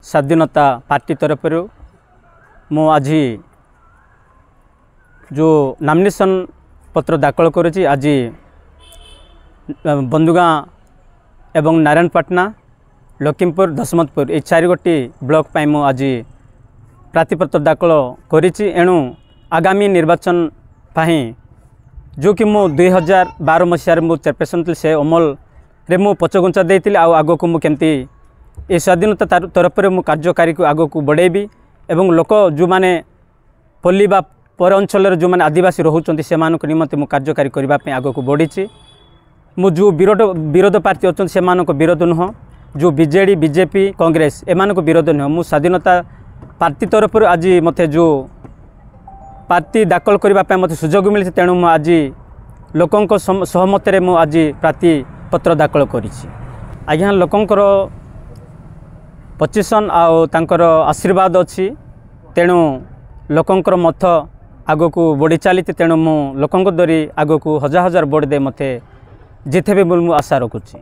स्वाधीनता पार्टी तरफ मु आज जो नॉमिनेशन पत्र दाखल करुँची आज बंदुगाँ एवं नारायणपाटना लखीमपुर दशमतपुर ये 4 गोटी ब्लॉक पाई मु आज प्रार्थीपत्र दाखल करिछि। एणु आगामी निर्वाचन पाई जो कि मु 2012 मसीह मु चेयरपर्सन थी से अमल रे मु पचघुंचा देती आग को मुझे ये स्वाधीनता तरफ मु कार्यकारी को आग को बढ़ेबी एवं लोक जो माने पल्ली बा पर अंचल जो माने आदिवासी रोचंती से निमंते मु कार्यकारी करने आग को बढ़ी। मु जो विरोध पार्टी अच्छा से विरोध नुह जो बीजेडी बीजेपी कांग्रेस एमान को विरोध नुह मु स्वाधीनता पार्टी तरफ आज मते जो पार्टी दाखल करने मत सुजोग मिली तेणु मु आज लोकों सहमत मु आज प्रार्थी पत्र दाखल करिछि। आज्ञा लोकंकर पचिशन आर आशीर्वाद अच्छी तेणु लोकंकर मत आग को बढ़ी चली तेणु मु लोकों दरी आग को हजार हजार वोट दे मते जितेबे बोल मु आशा रखुछि।